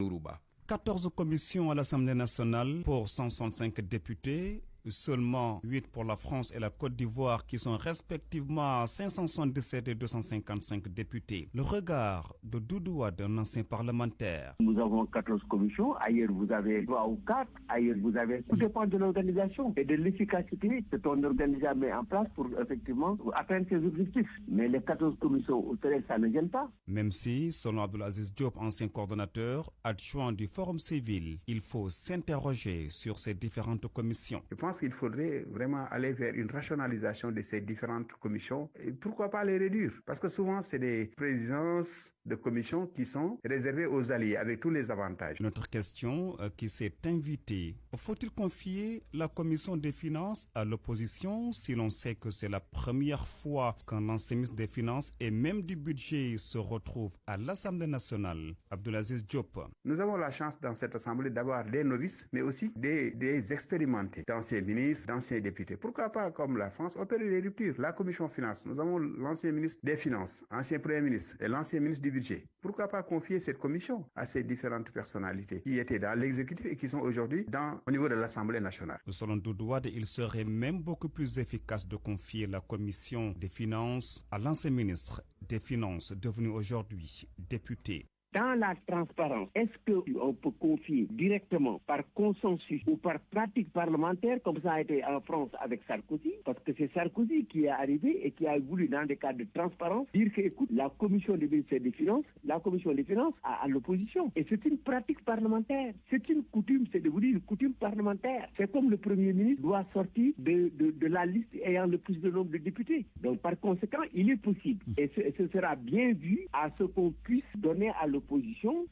Nourouba. 14 commissions à l'Assemblée nationale pour 165 députés. Seulement 8 pour la France et la Côte d'Ivoire qui sont respectivement 577 et 255 députés. Le regard de Doudou Wade, un ancien parlementaire. Nous avons 14 commissions, ailleurs vous avez 3 ou 4, ailleurs vous avez... Tout dépend de l'organisation et de l'efficacité que ton organisation met en place pour effectivement atteindre ses objectifs. Mais les 14 commissions au Sénégal, ça ne gêne pas. Même si, selon Abdelaziz Diop, ancien coordonnateur adjoint du Forum civil, il faut s'interroger sur ces différentes commissions. Je pense qu'il faudrait vraiment aller vers une rationalisation de ces différentes commissions. Et pourquoi pas les réduire? Parce que souvent, c'est des présidences de commissions qui sont réservées aux alliés, avec tous les avantages. Notre question qui s'est invitée, faut-il confier la commission des finances à l'opposition si l'on sait que c'est la première fois qu'un ancien ministre des Finances et même du budget se retrouve à l'Assemblée nationale? Abdelaziz Diop. Nous avons la chance dans cette Assemblée d'avoir des novices, mais aussi des expérimentés, d'anciens ministres, d'anciens députés. Pourquoi pas, comme la France, opérer des ruptures? La commission finance, nous avons l'ancien ministre des Finances, ancien Premier ministre et l'ancien ministre du budget. Pourquoi pas confier cette commission à ces différentes personnalités qui étaient dans l'exécutif et qui sont aujourd'hui au niveau de l'Assemblée nationale? Selon Doudou Wade, il serait même beaucoup plus efficace de confier la commission des finances à l'ancien ministre des Finances, devenu aujourd'hui député. Dans la transparence, est-ce qu'on peut confier directement par consensus ou par pratique parlementaire, comme ça a été en France avec Sarkozy? Parce que c'est Sarkozy qui est arrivé et qui a voulu, dans des cas de transparence, dire que, écoute, la commission des ministères des Finances, la commission des Finances à l'opposition. Et c'est une pratique parlementaire. C'est une coutume, c'est devenu une coutume parlementaire. C'est comme le Premier ministre doit sortir de la liste ayant le plus de nombre de députés. Donc, par conséquent, il est possible. Et ce sera bien vu à ce qu'on puisse donner à l'opposition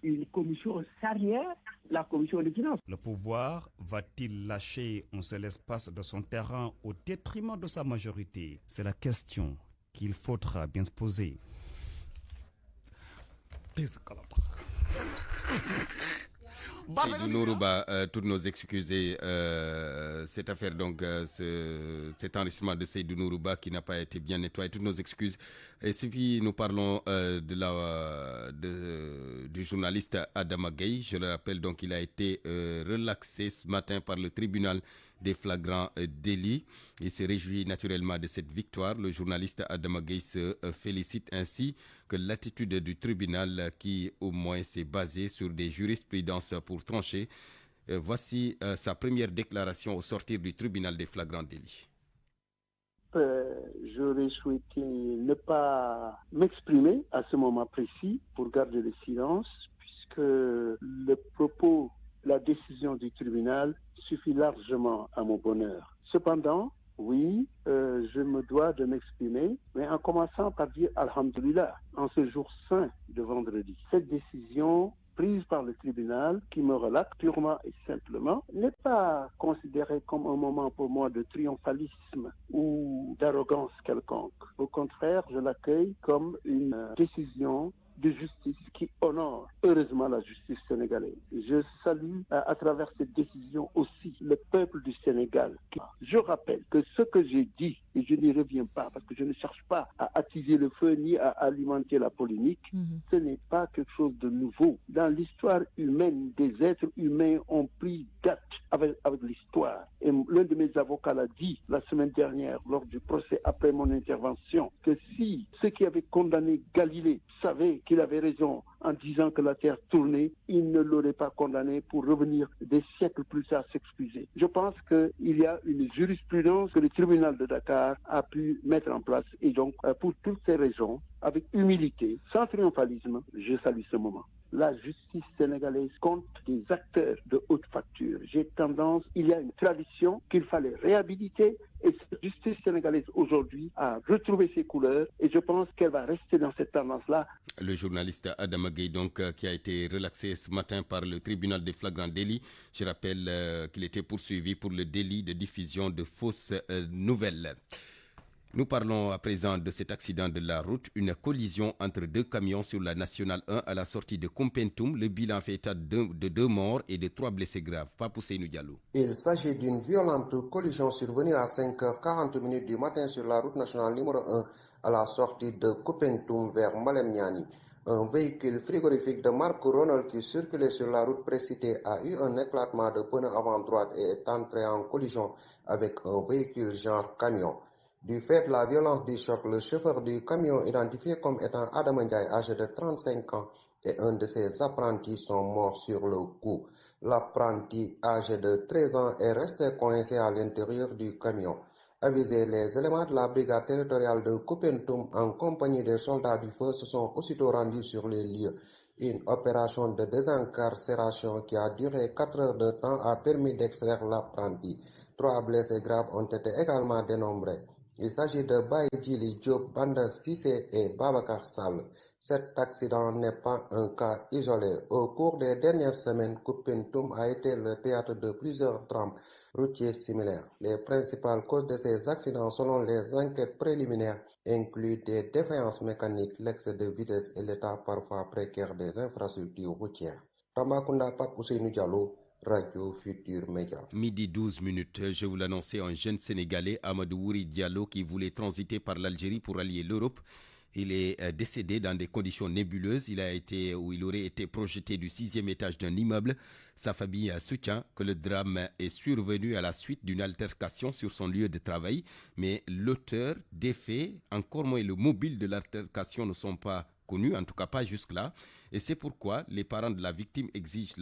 une commission charnière, la commission des finances. Le pouvoir va-t-il lâcher un seul espace de son terrain au détriment de sa majorité? C'est la question qu'il faudra bien se poser. Seydou Nourouba, toutes nos excuses. Cette affaire, donc, cet enregistrement de Seydou Nourouba qui n'a pas été bien nettoyé, toutes nos excuses. Et puis, nous parlons du journaliste Adama Gueye. Je le rappelle, donc, il a été relaxé ce matin par le tribunal des flagrants délits. Il se réjouit naturellement de cette victoire. Le journaliste Adama Gueye se félicite ainsi que l'attitude du tribunal qui au moins s'est basée sur des jurisprudences pour trancher. Voici sa première déclaration au sortir du tribunal des flagrants délits. J'aurais souhaité ne pas m'exprimer à ce moment précis pour garder le silence, puisque le propos, la décision du tribunal suffit largement à mon bonheur. Cependant, oui, je me dois de m'exprimer, mais en commençant par dire Alhamdulillah, en ce jour saint de vendredi. Cette décision prise par le tribunal, qui me relate purement et simplement, n'est pas considérée comme un moment pour moi de triomphalisme ou d'arrogance quelconque. Au contraire, je l'accueille comme une décision de justice qui honore heureusement la justice sénégalaise. Je salue à travers cette décision aussi le peuple du Sénégal. Je rappelle que ce que j'ai dit, et je n'y reviens pas parce que je ne cherche pas à attiser le feu ni à alimenter la polémique, ce n'est pas quelque chose de nouveau. Dans l'histoire humaine, des êtres humains ont pris date avec l'histoire. Et l'un de mes avocats l'a dit la semaine dernière lors du procès après mon intervention, que si ceux qui avaient condamné Galilée savaient qu'il avait raison en disant que la Terre tournait, il ne l'aurait pas condamné pour revenir des siècles plus tard s'excuser. Je pense qu'il y a une jurisprudence que le tribunal de Dakar a pu mettre en place et donc pour toutes ces raisons, avec humilité, sans triomphalisme, je salue ce moment. La justice sénégalaise compte des acteurs de haute facture. Il y a une tradition qu'il fallait réhabiliter et cette justice sénégalaise aujourd'hui a retrouvé ses couleurs et je pense qu'elle va rester dans cette tendance-là. Le journaliste Adama Gueye, donc, qui a été relaxé ce matin par le tribunal des flagrants délits. Je rappelle qu'il était poursuivi pour le délit de diffusion de fausses nouvelles. Nous parlons à présent de cet accident de la route, une collision entre deux camions sur la Nationale 1 à la sortie de Koumpentoum. Le bilan fait état de 2 morts et de 3 blessés graves. Pape Ousseynou Diallo. Il s'agit d'une violente collision survenue à 5h40 du matin sur la route nationale numéro 1 à la sortie de Koumpentoum vers Malem Niani. Un véhicule frigorifique de marque Renault qui circulait sur la route précitée a eu un éclatement de pneu avant droite et est entré en collision avec un véhicule genre camion. Du fait de la violence du choc, le chauffeur du camion, identifié comme étant Adam Ndiaye, âgé de 35 ans, et un de ses apprentis sont morts sur le coup. L'apprenti, âgé de 13 ans, est resté coincé à l'intérieur du camion. Avisés, les éléments de la brigade territoriale de Koupentoum en compagnie des soldats du feu se sont aussitôt rendus sur les lieux. Une opération de désincarcération qui a duré 4 heures de temps a permis d'extraire l'apprenti. 3 blessés graves ont été également dénombrés. Il s'agit de Baïdjili Diop, Banda Sissé et Babacar Sall. Cet accident n'est pas un cas isolé. Au cours des dernières semaines, Koupentoum a été le théâtre de plusieurs drames routiers similaires. Les principales causes de ces accidents, selon les enquêtes préliminaires, incluent des défaillances mécaniques, l'excès de vitesse et l'état parfois précaire des infrastructures routières. Tambacounda, Pape Ousseynou Diallo, Radio Futur Média. Midi 12 minutes, je vous l'annonçais, un jeune Sénégalais, Amadou Wouri Diallo, qui voulait transiter par l'Algérie pour allier l'Europe. Il est décédé dans des conditions nébuleuses. Il aurait été projeté du 6e étage d'un immeuble. Sa famille soutient que le drame est survenu à la suite d'une altercation sur son lieu de travail. Mais l'auteur des faits, encore moins le mobile de l'altercation, ne sont pas connus, en tout cas pas jusque-là. Et c'est pourquoi les parents de la victime exigent que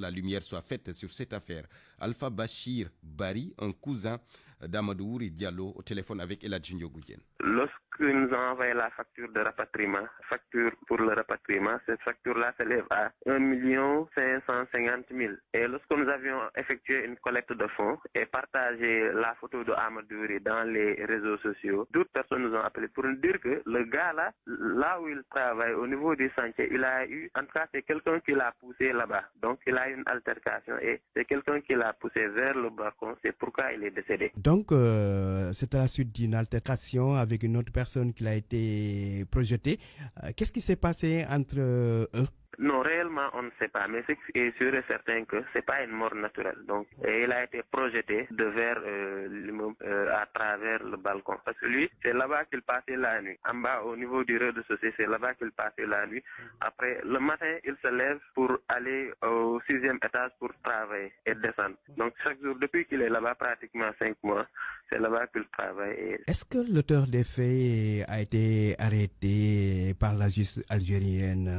la lumière soit faite sur cette affaire. Alpha Bachir Bari, un cousin d'Amadou Wouri Diallo, au téléphone avec Eladji Ndiogouyen. Lorsque nous avons envoyé la facture de rapatriement, facture pour le rapatriement, cette facture-là s'élève à 1 550 000. Et lorsque nous avions effectué une collecte de fonds et partagé la photo de Amadou Wouri dans les réseaux sociaux, d'autres personnes nous ont appelé pour nous dire que le gars là où il travaille, au niveau du chantier, il a eu, en tout cas c'est quelqu'un qui l'a poussé là-bas. Donc il a eu une altercation et c'est quelqu'un qui l'a poussé vers le balcon, c'est pourquoi il est décédé. Donc c'est à la suite d'une altercation avec une autre personne qui a été projetée. Qu'est-ce qui s'est passé entre eux? Non, réellement, on ne sait pas, mais c'est sûr et certain que c'est pas une mort naturelle. Donc, il a été projeté de vers l'immeuble à travers le balcon. Parce que lui, c'est là-bas qu'il passait la nuit. En bas, au niveau du rez-de-chaussée, c'est là-bas qu'il passait la nuit. Après, le matin, il se lève pour aller au 6e étage pour travailler et descendre. Donc, chaque jour, depuis qu'il est là-bas, pratiquement 5 mois, c'est là-bas qu'il travaille. Est-ce que l'auteur des faits a été arrêté par la justice algérienne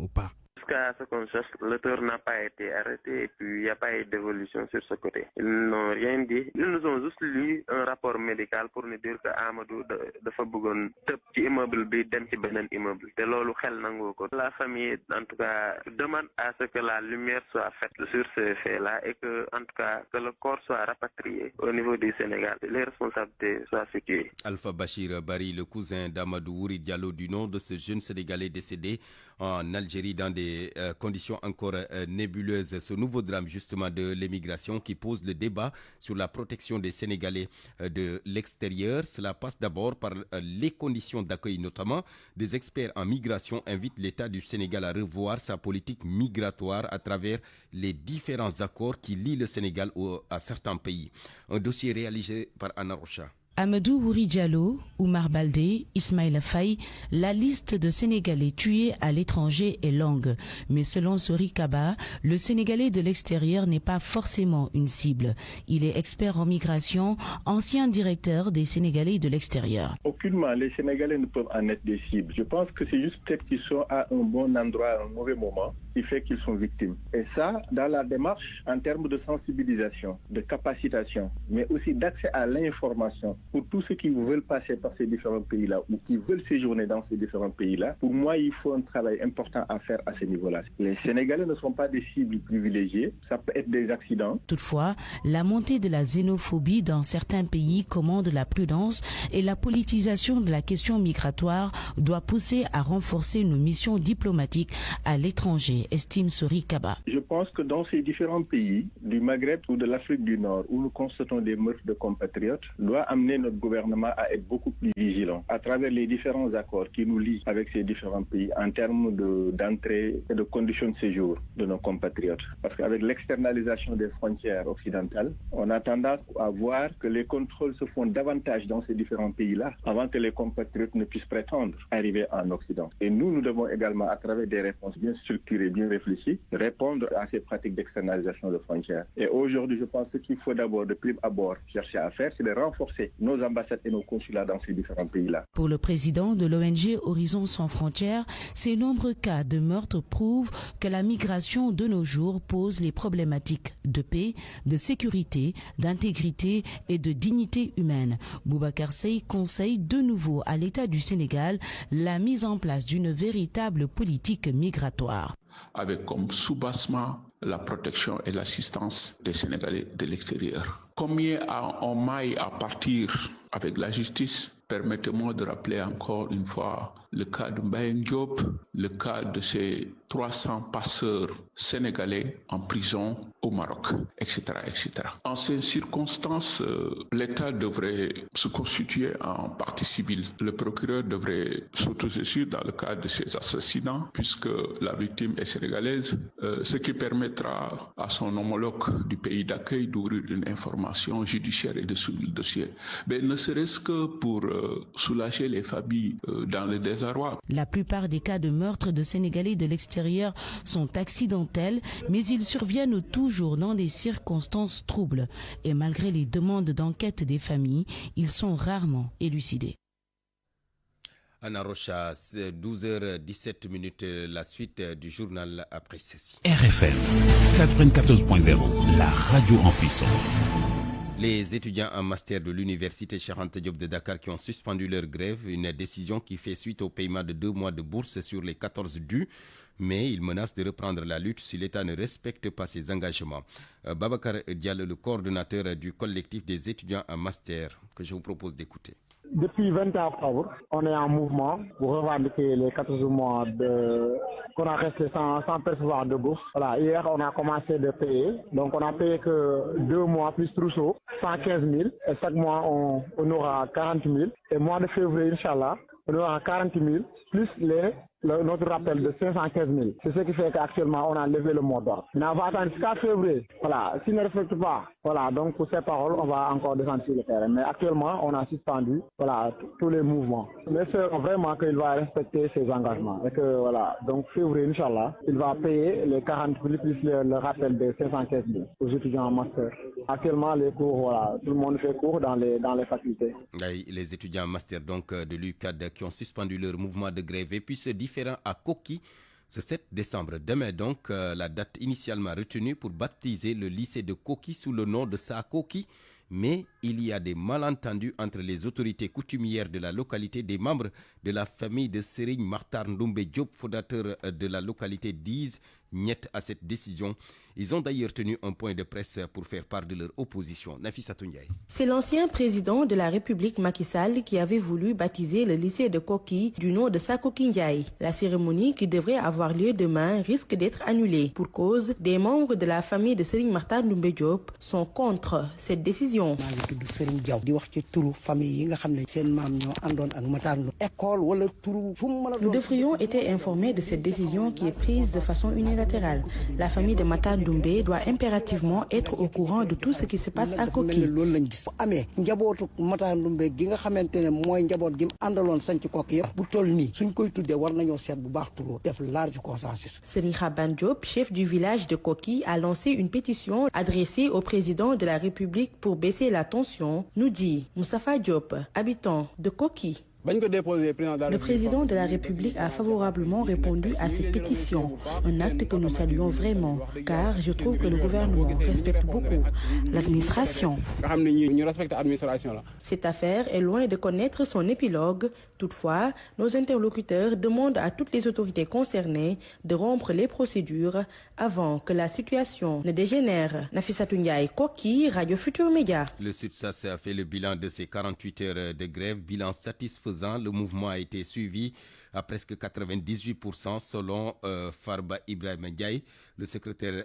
ou pas? Jusqu'à ce qu'on cherche, l'auteur n'a pas été arrêté et puis il n'y a pas eu d'évolution sur ce côté. Ils n'ont rien dit. Ils nous ont juste lu un rapport médical pour nous dire que Amadou dafa bëggoon tëb ci immeuble bi dem ci beneen immeuble te loolu xel nangu ko. La famille en tout cas demande à ce que la lumière soit faite sur ce fait-là et que en tout cas que le corps soit rapatrié au niveau du Sénégal, les responsabilités soient situées. Alpha Bachir Bari, le cousin d'Amadou Wouri Diallo, du nom de ce jeune Sénégalais décédé en Algérie dans des conditions encore nébuleuses. Ce nouveau drame justement de l'émigration qui pose le débat sur la protection des Sénégalais de l'extérieur. Cela passe d'abord par les conditions d'accueil, notamment. Des experts en migration invitent l'État du Sénégal à revoir sa politique migratoire à travers les différents accords qui lient le Sénégal à certains pays. Un dossier réalisé par Anna Rocha. Amadou Wouri Diallo, Oumar Baldé, Ismaïla Faye, la liste de Sénégalais tués à l'étranger est longue. Mais selon Sori Kaba, le Sénégalais de l'extérieur n'est pas forcément une cible. Il est expert en migration, ancien directeur des Sénégalais de l'extérieur. Aucunement, les Sénégalais ne peuvent en être des cibles. Je pense que c'est juste peut-être qu'ils sont à un bon endroit, à un mauvais moment, qui fait qu'ils sont victimes. Et ça, dans la démarche, en termes de sensibilisation, de capacitation, mais aussi d'accès à l'information, pour tous ceux qui veulent passer par ces différents pays-là ou qui veulent séjourner dans ces différents pays-là, pour moi, il faut un travail important à faire à ce niveau-là. Les Sénégalais ne sont pas des cibles privilégiées, ça peut être des accidents. Toutefois, la montée de la xénophobie dans certains pays commande la prudence et la politisation de la question migratoire doit pousser à renforcer nos missions diplomatiques à l'étranger, estime Sori Kaba. Je pense que dans ces différents pays du Maghreb ou de l'Afrique du Nord où nous constatons des meurtres de compatriotes doit amener notre gouvernement à être beaucoup plus vigilant à travers les différents accords qui nous lient avec ces différents pays en termes d'entrée et de conditions de séjour de nos compatriotes. Parce qu'avec l'externalisation des frontières occidentales, on a tendance à voir que les contrôles se font davantage dans ces différents pays-là avant que les compatriotes ne puissent prétendre arriver en Occident. Et nous devons également, à travers des réponses bien structurées, bien réfléchies, répondre à ces pratiques d'externalisation de frontières. Et aujourd'hui, je pense que ce qu'il faut d'abord, de prime abord, chercher à faire, c'est de renforcer nos ambassades et nos consulats dans ces différents pays-là. Pour le président de l'ONG Horizon Sans Frontières, ces nombreux cas de meurtre prouvent que la migration de nos jours pose les problématiques de paix, de sécurité, d'intégrité et de dignité humaine. Boubacar Seye conseille de nouveau à l'État du Sénégal la mise en place d'une véritable politique migratoire. Avec comme soubassement la protection et l'assistance des Sénégalais de l'extérieur. Combien on maille à partir avec la justice? Permettez-moi de rappeler encore une fois le cas de Mbaye Diop, le cas de ces 300 passeurs sénégalais en prison au Maroc, etc., etc. En ces circonstances, l'État devrait se constituer en partie civile. Le procureur devrait s'autosaisir dans le cas de ces assassinats, puisque la victime est sénégalaise, ce qui permettra à son homologue du pays d'accueil d'ouvrir une information judiciaire et de suivre le dossier. Mais ne serait-ce que pour soulager les familles dans le désarroi. La plupart des cas de meurtre de Sénégalais de l'extérieur sont accidentels, mais ils surviennent toujours dans des circonstances troubles. Et malgré les demandes d'enquête des familles, ils sont rarement élucidés. Anna Rocha, 12h17, la suite du journal après ceci. RFM 94.0, la radio en puissance. Les étudiants en master de l'université Cheikh Anta Diop de Dakar qui ont suspendu leur grève, une décision qui fait suite au paiement de 2 mois de bourse sur les 14 dus, mais ils menacent de reprendre la lutte si l'État ne respecte pas ses engagements. Babacar Diallo, le coordonnateur du collectif des étudiants en master, que je vous propose d'écouter. Depuis 21 octobre, on est en mouvement pour revendiquer les 14 mois qu'on a resté sans percevoir de bourse. Voilà, hier, on a commencé de payer. Donc, on a payé que 2 mois plus trousseau, 115 000. Et chaque mois, on aura 40 000. Et mois de février, Inch'Allah, on aura 40 000 plus notre rappel de 515 000. C'est ce qui fait qu'actuellement, on a levé le mot d'ordre. Mais on va attendre jusqu'à février. Voilà, s'il ne respecte pas, voilà, donc pour ces paroles, on va encore descendre sur le terrain. Mais actuellement, on a suspendu, voilà, tous les mouvements. Mais c'est vraiment qu'il va respecter ses engagements. Et que, voilà, donc février, Inch'Allah, il va payer les 40 000 plus le rappel de 515 000 aux étudiants en master. Actuellement, les cours, voilà, tout le monde fait cours dans les facultés. Les étudiants en master donc de l'UCAD qui ont suspendu leur mouvement de grève. Et puis ce différent à Koki, ce 7 décembre. Demain donc, la date initialement retenue pour baptiser le lycée de Koki sous le nom de Sakoki. Mais il y a des malentendus entre les autorités coutumières de la localité. Des membres de la famille de Serigne Martar Ndoumbe Diop, fondateur de la localité, disent niet à cette décision. Ils ont d'ailleurs tenu un point de presse pour faire part de leur opposition. Nafissatou Ndiaye. C'est l'ancien président de la République Macky Sall qui avait voulu baptiser le lycée de Koki du nom de Sakoki Ndiaye. La cérémonie qui devrait avoir lieu demain risque d'être annulée pour cause des membres de la famille de Serigne Martar Ndoumbe Diop sont contre cette décision. Nous devrions être informés de cette décision qui est prise de façon unilatérale. La famille de Matar Ndoumbe doit impérativement être au courant de tout ce qui se passe à Koki. Serigne Khaban Diop, chef du village de Koki, a lancé une pétition adressée au président de la République pour baisser la tension, nous dit Moustapha Diop, habitant de Koki. Le président de la République a favorablement répondu à cette pétition, un acte que nous saluons vraiment, car je trouve que le gouvernement respecte beaucoup l'administration. Cette affaire est loin de connaître son épilogue. Toutefois, nos interlocuteurs demandent à toutes les autorités concernées de rompre les procédures avant que la situation ne dégénère. Nafissatou Ndiaye, Koki, Radio Futur Média. Le SUTSAS a fait le bilan de ces 48 heures de grève, bilan satisfaisant ans. Le mouvement a été suivi à presque 98% selon Farba Ibrahim Ndiaye, le secrétaire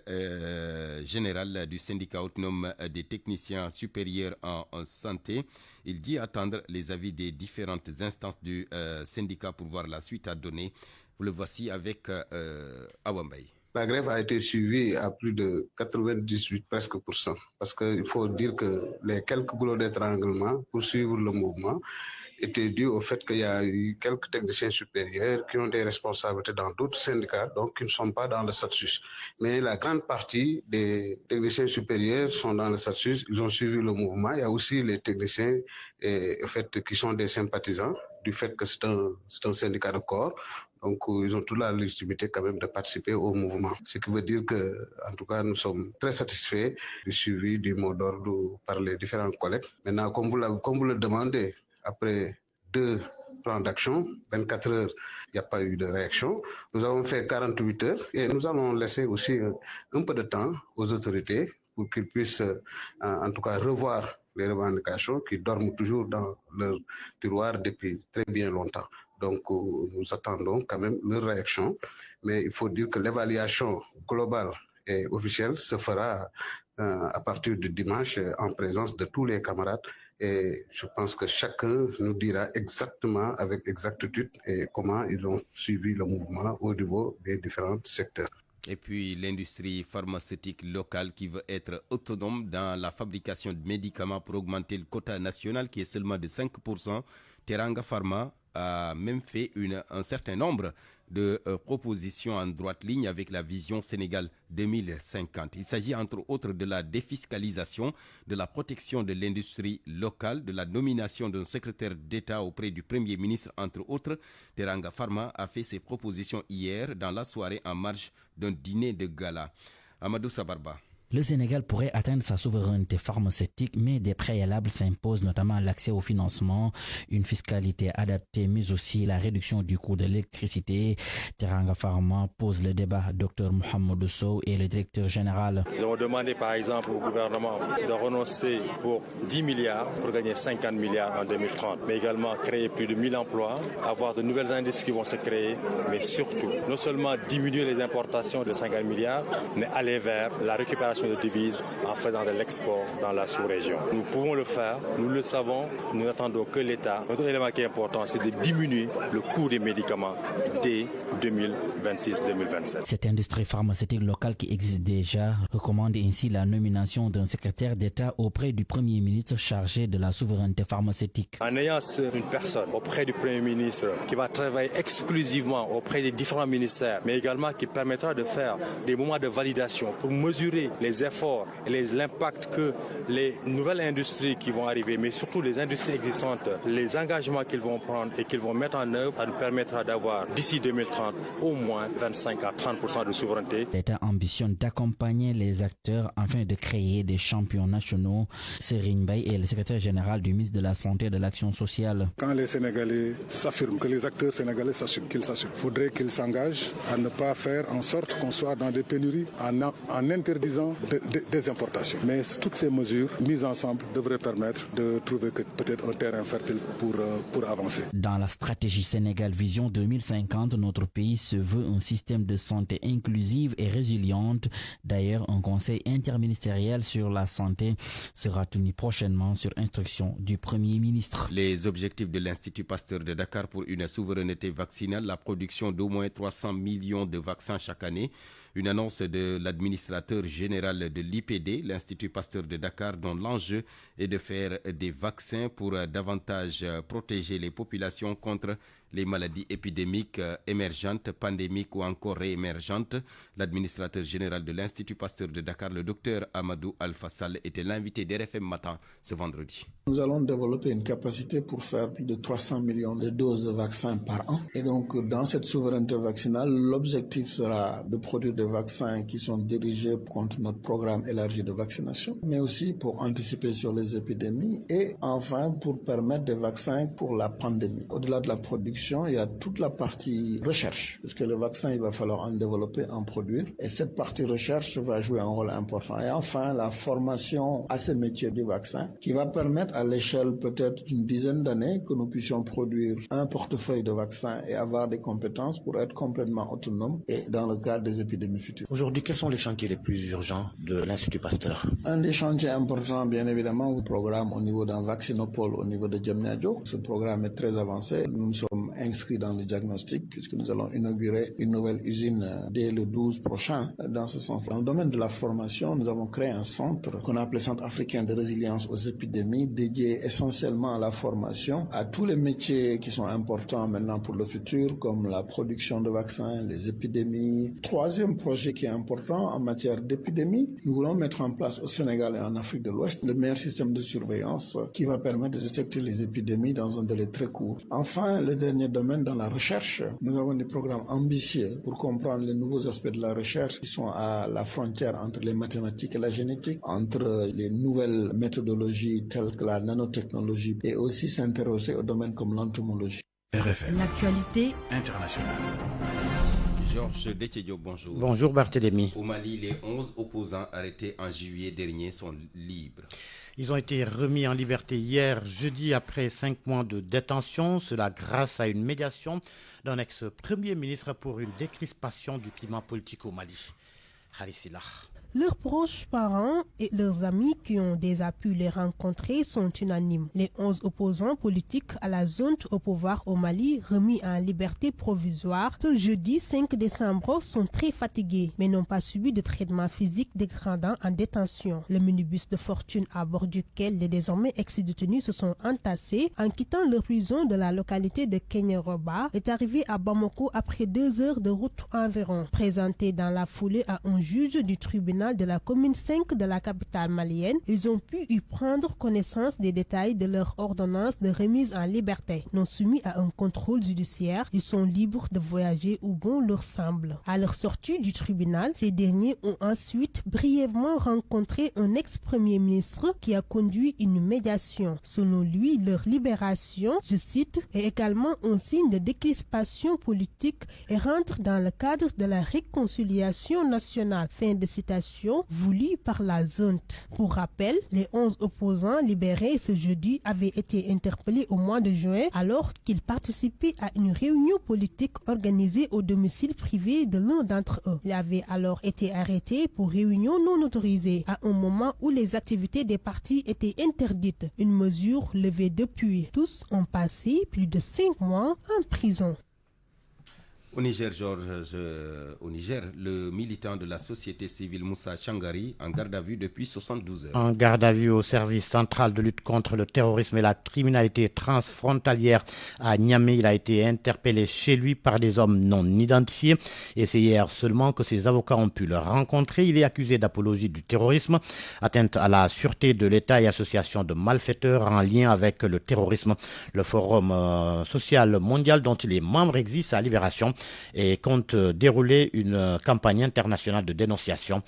général du syndicat autonome des techniciens supérieurs en santé. Il dit attendre les avis des différentes instances du syndicat pour voir la suite à donner. Vous le voici avec Awambaye. La grève a été suivie à plus de 98 presque %. Parce qu'il faut dire que les quelques goulots d'étranglement pour suivre le mouvement étaient dus au fait qu'il y a eu quelques techniciens supérieurs qui ont des responsabilités dans d'autres syndicats, donc qui ne sont pas dans le SATSUS. Mais la grande partie des techniciens supérieurs sont dans le SATSUS, ils ont suivi le mouvement. Il y a aussi les techniciens qui sont des sympathisants du fait que c'est un syndicat de corps. Donc, ils ont toute la légitimité quand même de participer au mouvement. Ce qui veut dire que, en tout cas, nous sommes très satisfaits du suivi du mot d'ordre par les différents collègues. Maintenant, comme vous le demandez, après 2 plans d'action, 24 heures, il n'y a pas eu de réaction. Nous avons fait 48 heures et nous allons laisser aussi un peu de temps aux autorités pour qu'ils puissent, en tout cas, revoir les revendications qui dorment toujours dans leur tiroir depuis très bien longtemps. Donc, nous attendons quand même leur réaction. Mais il faut dire que l'évaluation globale et officielle se fera à partir du dimanche en présence de tous les camarades. Et je pense que chacun nous dira exactement, avec exactitude, comment ils ont suivi le mouvement au niveau des différents secteurs. Et puis l'industrie pharmaceutique locale qui veut être autonome dans la fabrication de médicaments pour augmenter le quota national qui est seulement de 5%. Teranga Pharma a même fait un certain nombre de propositions en droite ligne avec la vision Sénégal 2050. Il s'agit entre autres de la défiscalisation, de la protection de l'industrie locale, de la nomination d'un secrétaire d'État auprès du Premier ministre, entre autres. Teranga Pharma a fait ses propositions hier dans la soirée en marge d'un dîner de gala. Amadou Sabarba. Le Sénégal pourrait atteindre sa souveraineté pharmaceutique, mais des préalables s'imposent, notamment l'accès au financement, une fiscalité adaptée, mais aussi la réduction du coût de l'électricité. Teranga Pharma pose le débat. Dr Mohamed Sow est le directeur général. Nous avons demandé par exemple au gouvernement de renoncer pour 10 milliards pour gagner 50 milliards en 2030, mais également créer plus de 1000 emplois, avoir de nouvelles industries qui vont se créer, mais surtout, non seulement diminuer les importations de 50 milliards, mais aller vers la récupération de devises en faisant de l'export dans la sous-région. Nous pouvons le faire, nous le savons, nous n'attendons que l'État. Notre élément qui est important, c'est de diminuer le coût des médicaments dès 2026-2027. Cette industrie pharmaceutique locale qui existe déjà recommande ainsi la nomination d'un secrétaire d'État auprès du Premier ministre chargé de la souveraineté pharmaceutique. En ayant une personne auprès du Premier ministre qui va travailler exclusivement auprès des différents ministères, mais également qui permettra de faire des moments de validation pour mesurer les efforts et l'impact que les nouvelles industries qui vont arriver, mais surtout les industries existantes, les engagements qu'ils vont prendre et qu'ils vont mettre en œuvre, ça nous permettra d'avoir d'ici 2030 au moins 25 à 30% de souveraineté. L'État ambitionne d'accompagner les acteurs afin de créer des champions nationaux. Serigne Baye est le secrétaire général du ministre de la Santé et de l'Action sociale. Quand les Sénégalais s'affirment, que les acteurs sénégalais s'assument, qu'ils s'assument, il faudrait qu'ils s'engagent à ne pas faire en sorte qu'on soit dans des pénuries en interdisant des importations. Mais toutes ces mesures mises ensemble devraient permettre de trouver peut-être un terrain fertile pour avancer. Dans la stratégie Sénégal Vision 2050, notre pays se veut un système de santé inclusive et résiliente. D'ailleurs, un conseil interministériel sur la santé sera tenu prochainement sur instruction du Premier ministre. Les objectifs de l'Institut Pasteur de Dakar pour une souveraineté vaccinale, la production d'au moins 300 millions de vaccins chaque année. Une annonce de l'administrateur général de l'IPD, l'Institut Pasteur de Dakar, dont l'enjeu est de faire des vaccins pour davantage protéger les populations contre les maladies épidémiques émergentes, pandémiques ou encore réémergentes. L'administrateur général de l'Institut Pasteur de Dakar, le docteur Amadou Alpha Sall, était l'invité d'RFM Matin ce vendredi. Nous allons développer une capacité pour faire plus de 300 millions de doses de vaccins par an. Et donc, dans cette souveraineté vaccinale, l'objectif sera de produire des vaccins qui sont dirigés contre notre programme élargi de vaccination, mais aussi pour anticiper sur les épidémies et enfin pour permettre des vaccins pour la pandémie. Au-delà de la production production, il y a toute la partie recherche, parce que le vaccin, il va falloir en développer, en produire. Et cette partie recherche va jouer un rôle important. Et enfin, la formation à ce métier du vaccin, qui va permettre à l'échelle peut-être d'une dizaine d'années que nous puissions produire un portefeuille de vaccins et avoir des compétences pour être complètement autonomes et dans le cadre des épidémies futures. Aujourd'hui, quels sont les chantiers les plus urgents de l'Institut Pasteur? Un des chantiers importants, bien évidemment, le programme au niveau d'un vaccinopole au niveau de Diamniadio. Ce programme est très avancé. Nous nous sommes inscrits dans le diagnostic puisque nous allons inaugurer une nouvelle usine dès le 12 prochain. Dans ce sens, dans le domaine de la formation, nous avons créé un centre qu'on a appelé Centre africain de résilience aux épidémies, dédié essentiellement à la formation, à tous les métiers qui sont importants maintenant pour le futur, comme la production de vaccins, les épidémies. Troisième projet qui est important en matière d'épidémie, nous voulons mettre en place au Sénégal et en Afrique de l'Ouest le meilleur système de surveillance qui va permettre de détecter les épidémies dans un délai très court. Enfin, le dernier domaine dans la recherche, nous avons des programmes ambitieux pour comprendre les nouveaux aspects de la recherche qui sont à la frontière entre les mathématiques et la génétique, entre les nouvelles méthodologies telles que la nanotechnologie et aussi s'intéresser au domaine comme l'entomologie. RFM. L'actualité internationale. Georges Déthié, bonjour. Bonjour Barthélémy. Au Mali, les 11 opposants arrêtés en juillet dernier sont libres. Ils ont été remis en liberté hier, jeudi, après 5 mois de détention. Cela grâce à une médiation d'un ex-premier ministre pour une décrispation du climat politique au Mali. Harisila. Leurs proches parents et leurs amis qui ont déjà pu les rencontrer sont unanimes. Les 11 opposants politiques à la junte au pouvoir au Mali, remis en liberté provisoire ce jeudi 5 décembre, sont très fatigués, mais n'ont pas subi de traitement physique dégradant en détention. Le minibus de fortune à bord duquel les désormais ex-détenus se sont entassés en quittant leur prison de la localité de Kenyoroba est arrivé à Bamako après 2 heures de route environ. Présenté dans la foulée à un juge du tribunal de la commune 5 de la capitale malienne, ils ont pu y prendre connaissance des détails de leur ordonnance de remise en liberté. Non soumis à un contrôle judiciaire, ils sont libres de voyager où bon leur semble. À leur sortie du tribunal, ces derniers ont ensuite brièvement rencontré un ex-premier ministre qui a conduit une médiation. Selon lui, leur libération, je cite, est également un signe de décrispation politique et rentre dans le cadre de la réconciliation nationale. Fin de citation. Voulu par la junte. Pour rappel, les 11 opposants libérés ce jeudi avaient été interpellés au mois de juin alors qu'ils participaient à une réunion politique organisée au domicile privé de l'un d'entre eux. Ils avaient alors été arrêtés pour réunion non autorisée à un moment où les activités des partis étaient interdites, une mesure levée depuis. Tous ont passé plus de 5 mois en prison. Au Niger, Georges, le militant de la société civile Moussa Changari en garde à vue depuis 72 heures. En garde à vue au service central de lutte contre le terrorisme et la criminalité transfrontalière à Niamey, il a été interpellé chez lui par des hommes non identifiés et c'est hier seulement que ses avocats ont pu le rencontrer. Il est accusé d'apologie du terrorisme, atteinte à la sûreté de l'État et association de malfaiteurs en lien avec le terrorisme. Le Forum social mondial dont il est membre exige sa libération et compte dérouler une campagne internationale de dénonciation.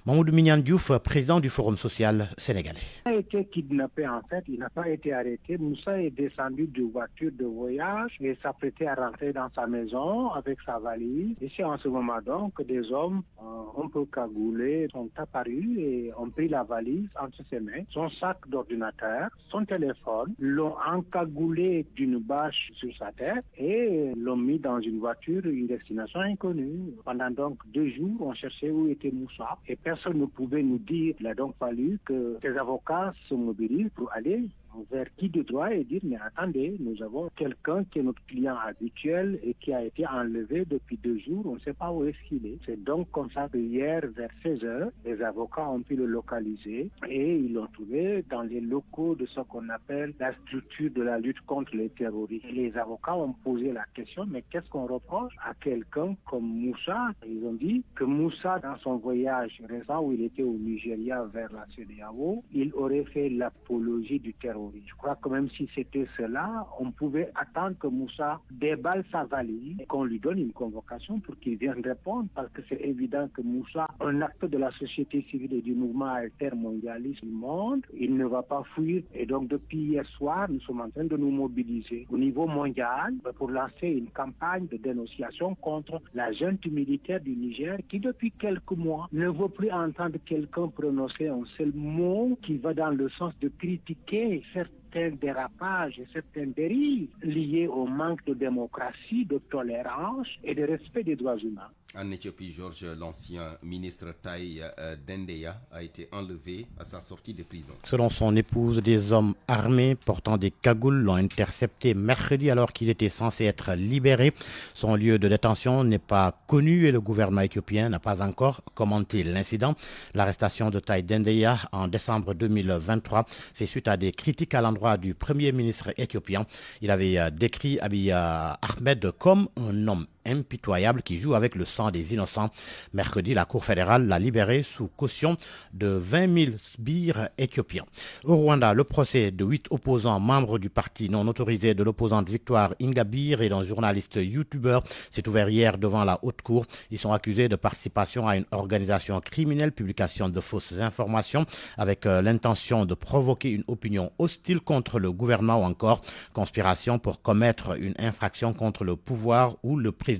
Mahmoud Mignan Diouf, président du Forum social sénégalais. Il a été kidnappé en fait, il n'a pas été arrêté. Moussa est descendu de voiture de voyage et s'apprêtait à rentrer dans sa maison avec sa valise. Et c'est en ce moment donc que des hommes un peu cagoulés sont apparus et ont pris la valise entre ses mains, son sac d'ordinateur, son téléphone, l'ont encagoulé d'une bâche sur sa tête et l'ont mis dans une voiture, une destination inconnue. Pendant donc 2 jours, on cherchait où était Moussa et personne ne pouvait nous dire. Il a donc fallu que les avocats se mobilisent pour aller vers qui de droit et dire mais attendez, nous avons quelqu'un qui est notre client habituel et qui a été enlevé depuis 2 jours, on ne sait pas où est-ce qu'il est. C'est donc comme ça que hier vers 16h, les avocats ont pu le localiser et ils l'ont trouvé dans les locaux de ce qu'on appelle la structure de la lutte contre les terroristes. Et les avocats ont posé la question, mais qu'est-ce qu'on reproche à quelqu'un comme Moussa? Ils ont dit que Moussa, dans son voyage récent où il était au Nigeria vers la CEDEAO, il aurait fait l'apologie du terrorisme. Traoré. Je crois que même si c'était cela, on pouvait attendre que Moussa déballe sa valise et qu'on lui donne une convocation pour qu'il vienne répondre, parce que c'est évident que Moussa, un acteur de la société civile et du mouvement altermondialiste du monde, il ne va pas fuir. Et donc depuis hier soir, nous sommes en train de nous mobiliser au niveau mondial pour lancer une campagne de dénonciation contre la junte militaire du Niger qui depuis quelques mois ne veut plus entendre quelqu'un prononcer un seul mot qui va dans le sens de critiquer certains dérapages et certaines dérives liées au manque de démocratie, de tolérance et de respect des droits humains. En Éthiopie, Georges, l'ancien ministre Taï Dendeya a été enlevé à sa sortie de prison. Selon son épouse, des hommes armés portant des cagoules l'ont intercepté mercredi alors qu'il était censé être libéré. Son lieu de détention n'est pas connu et le gouvernement éthiopien n'a pas encore commenté l'incident. L'arrestation de Taï Dendeya en décembre 2023 fait suite à des critiques à l'endroit du premier ministre éthiopien. Il avait décrit Abiy Ahmed comme un homme impitoyable qui joue avec le sang des innocents. Mercredi, la Cour fédérale l'a libéré sous caution de 20 000 sbires éthiopiens. Au Rwanda, le procès de 8 opposants membres du parti non autorisé de l'opposante Victoire Ingabire et d'un journaliste youtubeur s'est ouvert hier devant la haute cour. Ils sont accusés de participation à une organisation criminelle, publication de fausses informations avec l'intention de provoquer une opinion hostile contre le gouvernement ou encore conspiration pour commettre une infraction contre le pouvoir ou le président.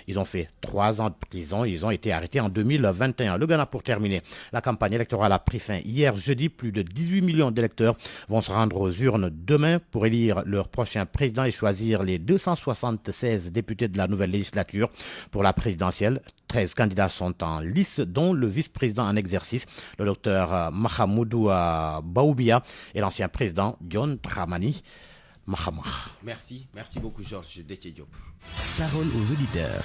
Ils ont fait 3 ans de prison. Ils ont été arrêtés en 2021. Le Ghana, pour terminer. La campagne électorale a pris fin hier jeudi. Plus de 18 millions d'électeurs vont se rendre aux urnes demain pour élire leur prochain président et choisir les 276 députés de la nouvelle législature. Pour la présidentielle, 13 candidats sont en lice, dont le vice-président en exercice, le docteur Mahamoudou Baoumia et l'ancien président John Dramani Mahama. Merci beaucoup Georges Déthié Diop. Parole aux auditeurs.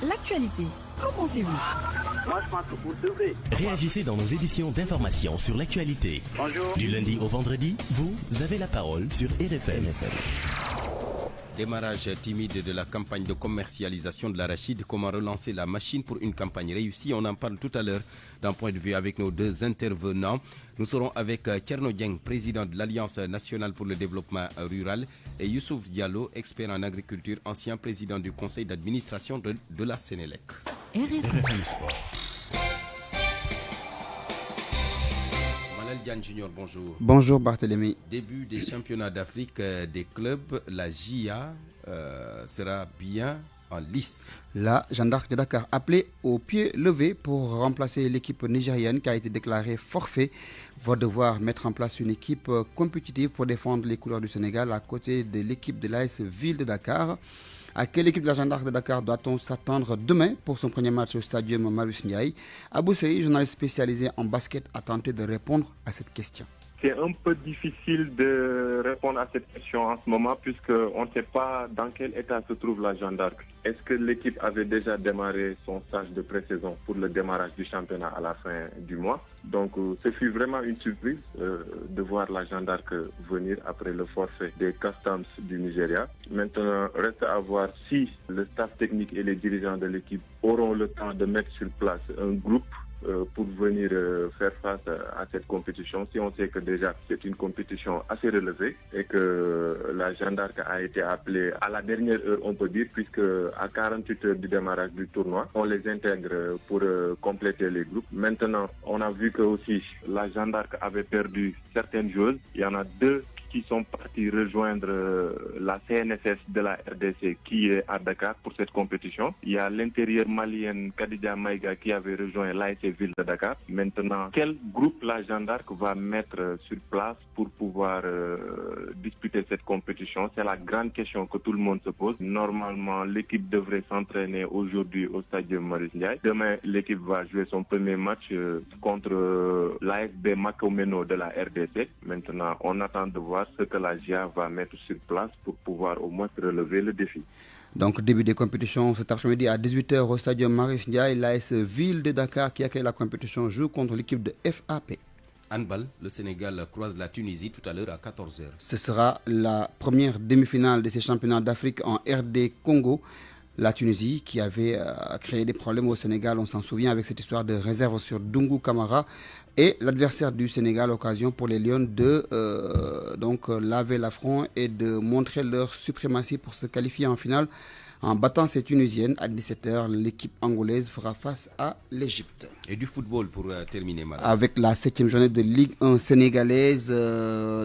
L'actualité, qu'en pensez-vous? Moi, je pense que vous devrez. Réagissez dans nos éditions d'information sur l'actualité. Bonjour. Du lundi au vendredi, vous avez la parole sur RFM. Démarrage timide de la campagne de commercialisation de l'arachide. Comment relancer la machine pour une campagne réussie? On en parle tout à l'heure d'un point de vue avec nos deux intervenants. Nous serons avec Thierno Dieng, président de l'Alliance nationale pour le développement rural, et Youssouf Diallo, expert en agriculture, ancien président du conseil d'administration de la Sénélec. RFM Sport. Diane Junior, bonjour. Bonjour Barthélémy. Début des championnats d'Afrique des clubs, la JA sera bien en lice. La Jeanne d'Arc de Dakar appelée au pied levé pour remplacer l'équipe nigérienne qui a été déclarée forfait va devoir mettre en place une équipe compétitive pour défendre les couleurs du Sénégal à côté de l'équipe de l'AS Ville de Dakar. À quelle équipe de la Jeanne d'Arc de Dakar doit-on s'attendre demain pour son premier match au stadium Marius Ndiaye? Abou Sey, journaliste spécialisé en basket, a tenté de répondre à cette question. C'est un peu difficile de répondre à cette question en ce moment puisqu'on ne sait pas dans quel état se trouve la Jeanne d'Arc. Est-ce que l'équipe avait déjà démarré son stage de pré-saison pour le démarrage du championnat à la fin du mois? Donc ce fut vraiment une surprise de voir la Jeanne d'Arc venir après le forfait des Customs du Nigeria. Maintenant, reste à voir si le staff technique et les dirigeants de l'équipe auront le temps de mettre sur place un groupe pour venir faire face à cette compétition. Si on sait que déjà c'est une compétition assez relevée et que la Jeanne d'Arc a été appelée à la dernière heure, on peut dire, puisque à 48 heures du démarrage du tournoi, on les intègre pour compléter les groupes. Maintenant, on a vu que aussi la Jeanne d'Arc avait perdu certaines joueuses. Il y en a 2 qui sont partis rejoindre la CNSS de la RDC qui est à Dakar pour cette compétition. Il y a l'intérieur malienne Kadija Maïga qui avait rejoint l'ASC Ville de Dakar. Maintenant, quel groupe la Jeanne d'Arc va mettre sur place pour pouvoir disputer cette compétition? C'est la grande question que tout le monde se pose. Normalement, l'équipe devrait s'entraîner aujourd'hui au stadium Marius Ndiaye. Demain, l'équipe va jouer son premier match contre l'ASB Makomeno de la RDC. Maintenant, on attend de voir ce que la GIA va mettre sur place pour pouvoir au moins relever le défi. Donc début des compétitions cet après-midi à 18h au stadium Marius Ndiaye, l'AS Ville de Dakar qui accueille la compétition joue contre l'équipe de FAP. Handball, le Sénégal croise la Tunisie tout à l'heure à 14h. Ce sera la première demi-finale de ces championnats d'Afrique en RD Congo. La Tunisie qui avait créé des problèmes au Sénégal, on s'en souvient, avec cette histoire de réserve sur Dungu Kamara, et l'adversaire du Sénégal, occasion pour les Lions de laver l'affront et de montrer leur suprématie pour se qualifier en finale. En battant ces Tunisiennes, à 17h, l'équipe angolaise fera face à l'Égypte. Et du football pour terminer, madame. Avec la 7e journée de Ligue 1 sénégalaise,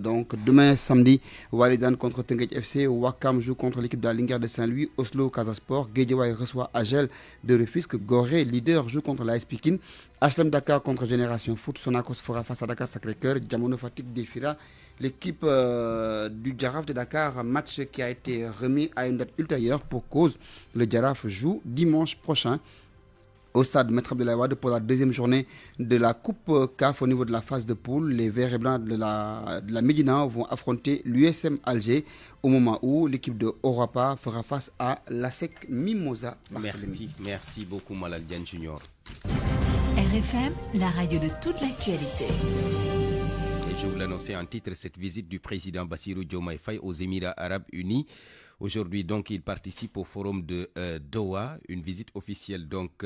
donc demain samedi, Walidan contre Tenguet FC, Wakam joue contre l'équipe de la Linguère de Saint-Louis, Oslo Casasport, Guédiawaye reçoit Agel de Rufisque, Gorée, leader, joue contre l'AS Pikine, HLM Dakar contre Génération Foot, Sonacos fera face à Dakar Sacré-Cœur, Diamono Fatick défiera l'équipe du Djaraf de Dakar, match qui a été remis à une date ultérieure pour cause. Le Djaraf joue dimanche prochain au stade Maître Abdoulaye Wade pour la deuxième journée de la Coupe CAF au niveau de la phase de poule. Les Verts et Blancs de la Médina vont affronter l'USM Alger au moment où l'équipe de Orapa fera face à l'ASEC Mimosa. Merci beaucoup Malal Diagne Junior. RFM, la radio de toute l'actualité. Et je vous l'annonçais en titre, cette visite du président Bassirou Diomaye Faye aux Émirats Arabes Unis. Aujourd'hui, donc, il participe au forum de Doha, une visite officielle donc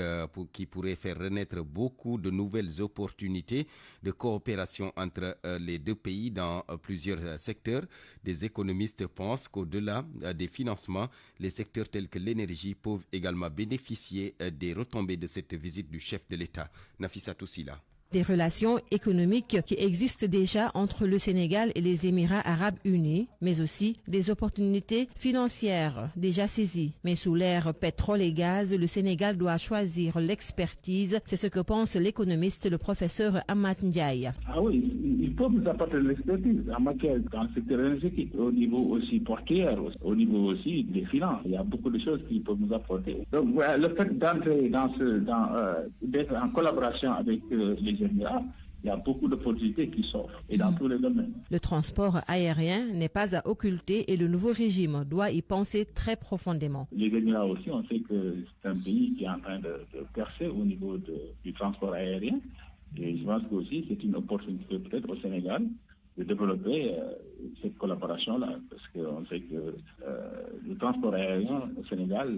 qui pourrait faire renaître beaucoup de nouvelles opportunités de coopération entre les deux pays dans plusieurs secteurs. Des économistes pensent qu'au-delà des financements, les secteurs tels que l'énergie peuvent également bénéficier des retombées de cette visite du chef de l'État. Nafissa Toussila. Des relations économiques qui existent déjà entre le Sénégal et les Émirats Arabes Unis, mais aussi des opportunités financières déjà saisies. Mais sous l'ère pétrole et gaz, le Sénégal doit choisir l'expertise. C'est ce que pense l'économiste, le professeur Amat Ndiaye. Ah oui, il peut nous apporter de l'expertise en matière dans le secteur énergétique, au niveau aussi portuaire, au niveau aussi des finances. Il y a beaucoup de choses qu'il peut nous apporter. Donc voilà, le fait d'entrer d'être en collaboration avec les Émirats, il y a beaucoup d'opportunités qui s'offrent et dans tous les domaines. Le transport aérien n'est pas à occulter et le nouveau régime doit y penser très profondément. Les Émirats aussi, on sait que c'est un pays qui est en train de percer au niveau du transport aérien. Et je pense que aussi c'est une opportunité peut-être au Sénégal de développer cette collaboration-là, parce qu'on sait que le transport aérien au Sénégal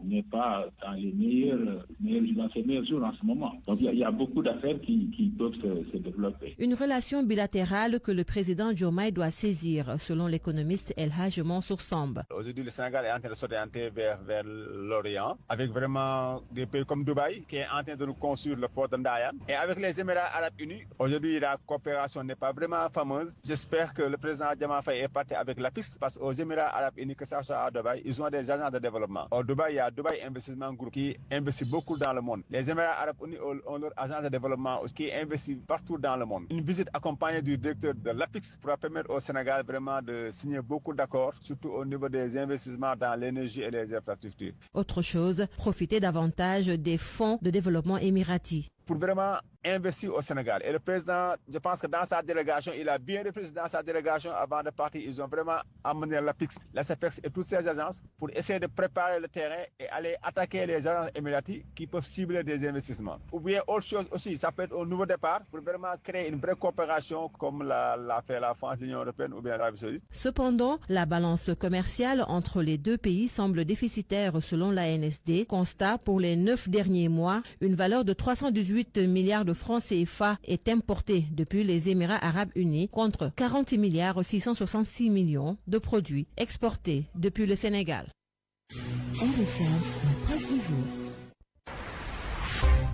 n'est pas dans les meilleurs jours en ce moment. Donc il y a beaucoup d'affaires qui peuvent se développer. Une relation bilatérale que le président Diomaye doit saisir, selon l'économiste El Hadj Mansour Samb. Aujourd'hui, le Sénégal est en train de s'orienter vers l'Orient, avec vraiment des pays comme Dubaï, qui est en train de nous construire le port de Ndayan. Et avec les Émirats Arabes Unis, aujourd'hui, la coopération n'est pas vraiment fameuse. J'espère que le président Diomaye Faye est parti avec la piste, parce qu'aux Émirats Arabes Unis, que ça soit à Dubaï, ils ont des agents de développement. Au Dubaï, il y a Dubaï Investissement Group qui investit beaucoup dans le monde. Les Émirats Arabes Unis ont leur agence de développement qui investit partout dans le monde. Une visite accompagnée du directeur de l'APIX pourra permettre au Sénégal vraiment de signer beaucoup d'accords, surtout au niveau des investissements dans l'énergie et les infrastructures. Autre chose, profiter davantage des fonds de développement émiratis. Pour vraiment investir au Sénégal. Et le président, je pense que dans sa délégation, il a bien réfléchi dans sa délégation avant de partir. Ils ont vraiment amené l'APIX, la CEPEX et toutes ces agences pour essayer de préparer le terrain et aller attaquer les agences émiraties qui peuvent cibler des investissements. Ou bien autre chose aussi, ça peut être au nouveau départ pour vraiment créer une vraie coopération comme l'a fait la France, l'Union européenne ou bien l'Arabie saoudite. Cependant, la balance commerciale entre les deux pays semble déficitaire selon l'ANSD. Constat pour les 9 derniers mois, une valeur de 318 milliards de francs CFA est importée depuis les Émirats Arabes Unis contre 40 milliards 666 millions de produits exportés depuis le Sénégal. RFM, la presse du jour.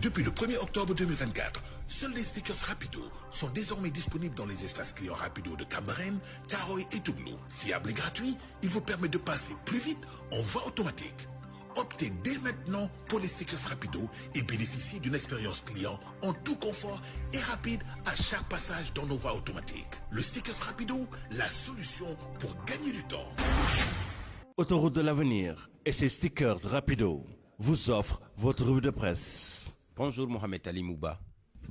Depuis le 1er octobre 2024, seuls les stickers Rapido sont désormais disponibles dans les espaces clients Rapido de Cambérène, Thiaroye et Toubou. Fiable et gratuit, il vous permet de passer plus vite en voie automatique. Optez dès maintenant pour les stickers Rapido et bénéficiez d'une expérience client en tout confort et rapide à chaque passage dans nos voies automatiques. Le stickers Rapido, la solution pour gagner du temps. Autoroute de l'avenir et ses stickers Rapido vous offrent votre revue de presse. Bonjour Mohamed Ali Mouba.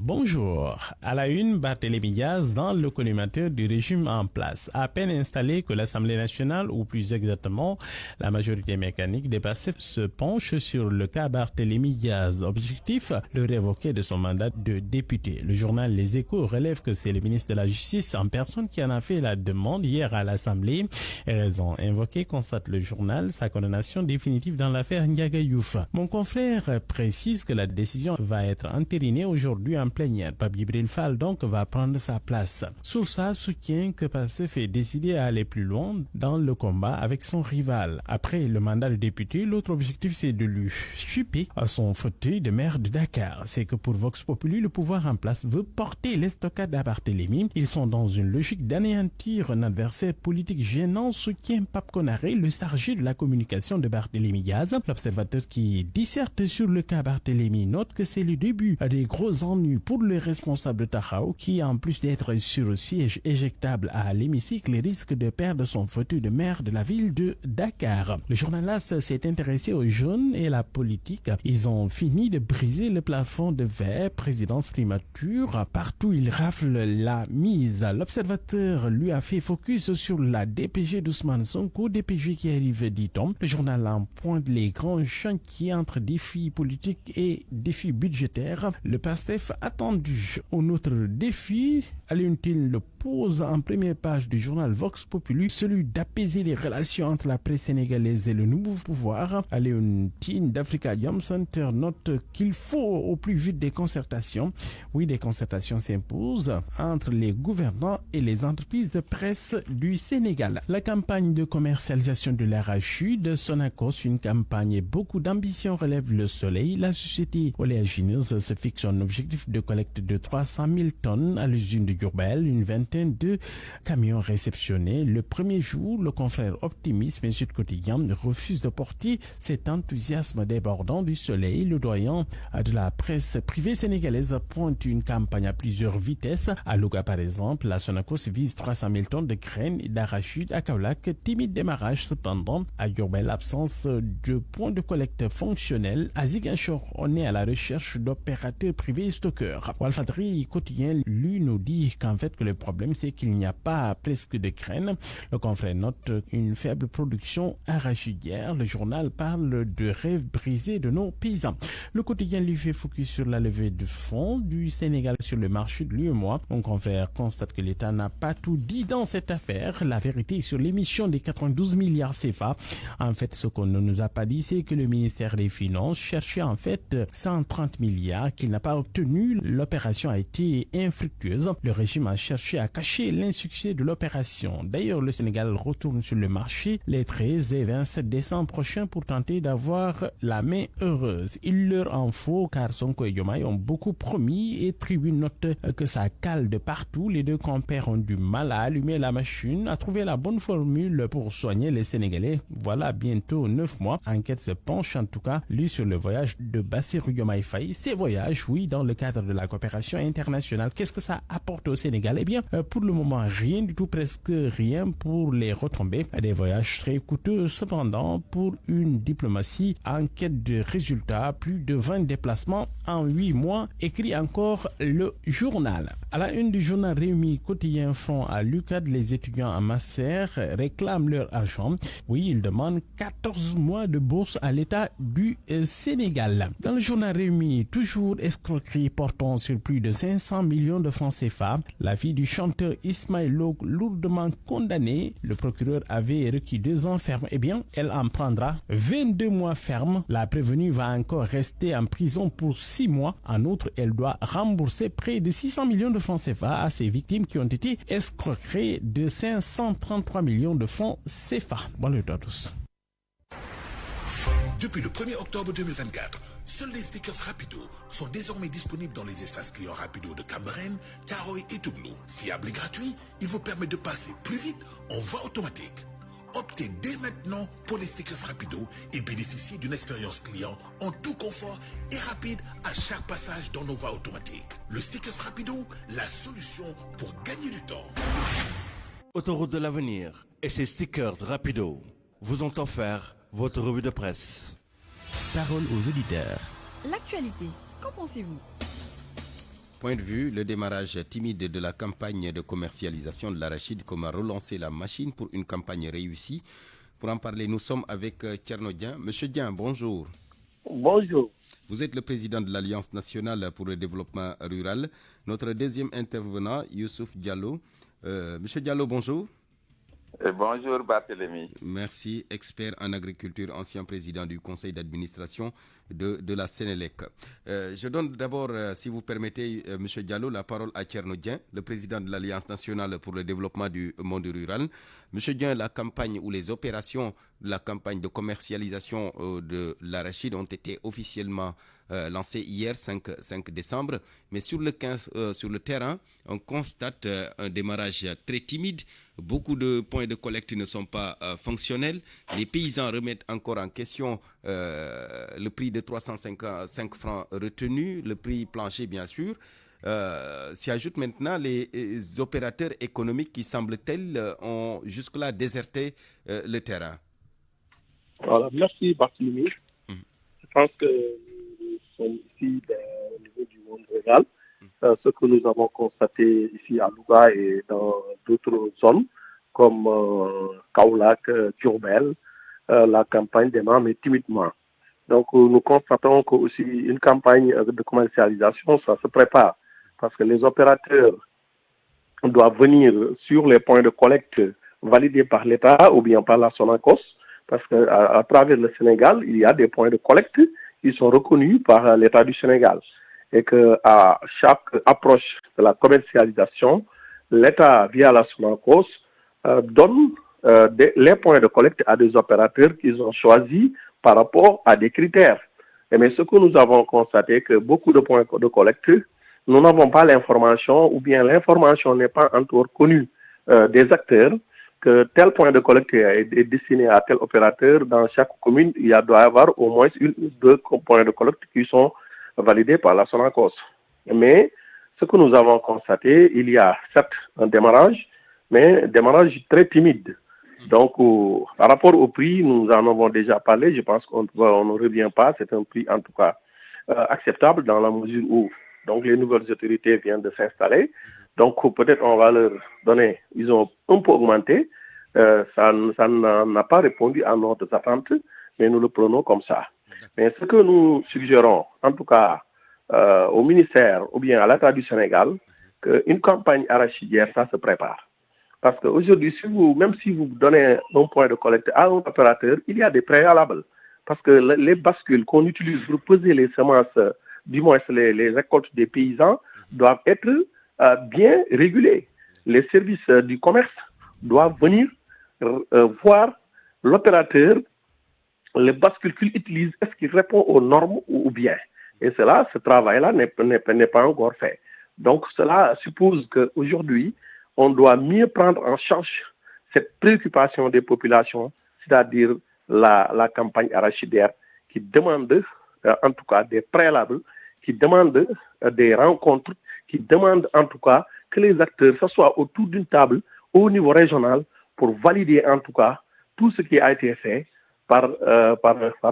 Bonjour. À la une, Barthélémy Diaz dans le collimateur du régime en place. À peine installé que l'Assemblée nationale, ou plus exactement la majorité mécanique des PASTEF, se penche sur le cas Barthélémy Diaz. Objectif, le révoquer de son mandat de député. Le journal Les Échos relève que c'est le ministre de la Justice en personne qui en a fait la demande hier à l'Assemblée. Raison invoquée, constate le journal, sa condamnation définitive dans l'affaire Ndiaga Youf. Mon confrère précise que la décision va être entérinée aujourd'hui en plénière. Pape Djibril Fall donc va prendre sa place. Source soutient que PASTEF est décidé à aller plus loin dans le combat avec son rival. Après le mandat de député, l'autre objectif c'est de lui chipper à son fauteuil de maire de Dakar. C'est que pour Vox Populi, le pouvoir en place veut porter l'estocade à Barthélémy. Ils sont dans une logique d'anéantir un adversaire politique gênant, soutient Pape Konaré, le chargé de la communication de Barthélémy Diaz. L'observateur qui disserte sur le cas Barthélémy note que c'est le début des gros ennuis pour le responsable de Taxaw qui, en plus d'être sur le siège éjectable à l'hémicycle, risque de perdre son fauteuil de maire de la ville de Dakar. Le journal L'As s'est intéressé aux jeunes et la politique. Ils ont fini de briser le plafond de verre, présidence primature. Partout, ils raflent la mise. L'observateur lui a fait focus sur la DPG d'Ousmane Sonko, DPG qui arrive, dit-on. Le journal en pointe les grands chantiers entre défis politiques et défis budgétaires. Le PASTEF attendu. Un autre défi, Alioune-t-il le pose en première page du journal Vox Populi, celui d'apaiser les relations entre la presse sénégalaise et le nouveau pouvoir. Alioune-t-il d'Africa Jom Center note qu'il faut au plus vite des concertations. Oui, des concertations s'imposent entre les gouvernants et les entreprises de presse du Sénégal. La campagne de commercialisation de l'arachide de Sonacos, une campagne et beaucoup d'ambition, relève Le Soleil. La société oléagineuse se fixe un objectif de collecte de 300 000 tonnes à l'usine de Diourbel, une vingtaine de camions réceptionnés. Le premier jour, le confrère Optimisme et Sud Quotidien refuse de porter cet enthousiasme débordant du Soleil. Le doyen de la presse privée sénégalaise pointe une campagne à plusieurs vitesses. À Louga, par exemple, la Sonacos vise 300 000 tonnes de graines et d'arachide. À Kaolack, timide démarrage cependant. À Diourbel, l'absence de points de collecte fonctionnels. À Ziguinchor, on est à la recherche d'opérateurs privés et stockeurs. Walfadri quotidien, lui, nous dit qu'en fait que le problème c'est qu'il n'y a pas presque de graines. Le confrère note une faible production arachidière. Le journal parle de rêves brisés de nos paysans. Le quotidien lui fait focus sur la levée de fonds du Sénégal sur le marché de l'UEMOA. Mon confrère constate que l'État n'a pas tout dit dans cette affaire. La vérité est sur l'émission des 92 milliards CFA. En fait, ce qu'on ne nous a pas dit, c'est que le ministère des Finances cherchait en fait 130 milliards qu'il n'a pas obtenu. L'opération a été infructueuse. Le régime a cherché à cacher l'insuccès de l'opération. D'ailleurs, le Sénégal retourne sur le marché les 13 et 27 décembre prochains pour tenter d'avoir la main heureuse. Il leur en faut car Sonko et Diomaye ont beaucoup promis et Tribune note que ça cale de partout. Les deux compères ont du mal à allumer la machine, à trouver la bonne formule pour soigner les Sénégalais. Voilà bientôt 9 mois. Enquête se penche en tout cas, lui, sur le voyage de Bassirou Diomaye Faye. Ces voyages, oui, dans le cadre de la coopération internationale. Qu'est-ce que ça apporte au Sénégal? Eh bien, pour le moment, rien du tout, presque rien pour les retombées. Des voyages très coûteux cependant pour une diplomatie en quête de résultats. Plus de 20 déplacements en 8 mois, écrit encore le journal. À la une du journal Réumi quotidien front à l'UCAD, les étudiants en master réclament leur argent. Oui, ils demandent 14 mois de bourse à l'État du Sénégal. Dans le journal Réumi, toujours escroquerie portant sur plus de 500 millions de francs CFA. La fille du chanteur Ismaël Lo, lourdement condamnée. Le procureur avait requis 2 ans ferme. Eh bien, elle en prendra 22 mois ferme. La prévenue va encore rester en prison pour 6 mois. En outre, elle doit rembourser près de 600 millions de francs CFA à ses victimes qui ont été escroquées de 533 millions de francs CFA. Bonne nuit à tous. Depuis le 1er octobre 2024, seuls les stickers Rapido sont désormais disponibles dans les espaces clients Rapido de Cambérène, Thiaroye et Toubou. Fiable et gratuit, ils vous permettent de passer plus vite en voie automatique. Optez dès maintenant pour les stickers Rapido et bénéficiez d'une expérience client en tout confort et rapide à chaque passage dans nos voies automatiques. Le stickers Rapido, la solution pour gagner du temps. Autoroute de l'avenir et ses stickers Rapido vous ont offert votre revue de presse. Parole aux auditeurs. L'actualité, qu'en pensez-vous? point de vue, le démarrage timide de la campagne de commercialisation de l'arachide, comment relancer la machine pour une campagne réussie? Pour en parler, nous sommes avec Thierno Dieng. Monsieur Dieng, bonjour. Bonjour. Vous êtes le président de l'Alliance nationale pour le développement rural. Notre deuxième intervenant, Youssouf Diallo. Monsieur Diallo, bonjour. Bonjour Barthélémy. Merci, expert en agriculture, ancien président du conseil d'administration de la Sénélec. Je donne d'abord, si vous permettez, Monsieur Diallo, la parole à Thierno Dieng, le président de l'Alliance nationale pour le développement du monde rural. Monsieur Dieng, la campagne ou les opérations de la campagne de commercialisation de l'arachide ont été officiellement lancées hier, 5 décembre. Mais sur le terrain, on constate un démarrage très timide. Beaucoup de points de collecte ne sont pas fonctionnels. Les paysans remettent encore en question le prix de 305 francs retenu, le prix plancher bien sûr. S'y ajoutent maintenant les opérateurs économiques qui, semble-t-il, ont jusque-là déserté le terrain. Voilà, merci Barthélémy. Je pense que nous sommes ici au niveau du monde rural. Ce que nous avons constaté ici à Louga et dans d'autres zones comme Kaolack, Diourbel, la campagne démarre mais timidement. Donc nous constatons que aussi une campagne de commercialisation, ça se prépare parce que les opérateurs doivent venir sur les points de collecte validés par l'État ou bien par la Sonacos, parce qu'à travers le Sénégal, il y a des points de collecte qui sont reconnus par l'État du Sénégal. Et qu'à chaque approche de la commercialisation, l'État, via la Sonacos, donne les points de collecte à des opérateurs qu'ils ont choisis par rapport à des critères. Mais ce que nous avons constaté, que beaucoup de points de collecte, nous n'avons pas l'information, ou bien l'information n'est pas encore connue des acteurs, que tel point de collecte est destiné à tel opérateur. Dans chaque commune, il doit y avoir au moins 1 ou 2 points de collecte qui sont validés par la Sonacos. Mais ce que nous avons constaté, il y a certes un démarrage, mais un démarrage très timide. Donc, par rapport au prix, nous en avons déjà parlé. Je pense qu'on ne revient pas. C'est un prix, en tout cas, acceptable dans la mesure où donc, les nouvelles autorités viennent de s'installer. Donc, peut-être on va leur donner, ils ont un peu augmenté. Ça n'a pas répondu à nos attentes, mais nous le prenons comme ça. Mais ce que nous suggérons, en tout cas, au ministère ou bien à l'État du Sénégal, qu'une campagne arachidière, ça se prépare. Parce qu'aujourd'hui, même si vous donnez un point de collecte à un opérateur, il y a des préalables. Parce que les bascules qu'on utilise pour peser les semences, du moins les récoltes des paysans, doivent être bien régulées. Les services du commerce doivent venir voir l'opérateur, les bascules qu'il utilise, est-ce qu'il répond aux normes ou bien. Et ce travail-là n'est pas encore fait. Donc cela suppose qu'aujourd'hui, on doit mieux prendre en charge cette préoccupation des populations, c'est-à-dire la campagne arachidière qui demande en tout cas des préalables, qui demande des rencontres, qui demande en tout cas que les acteurs s'assoient autour d'une table au niveau régional pour valider en tout cas tout ce qui a été fait par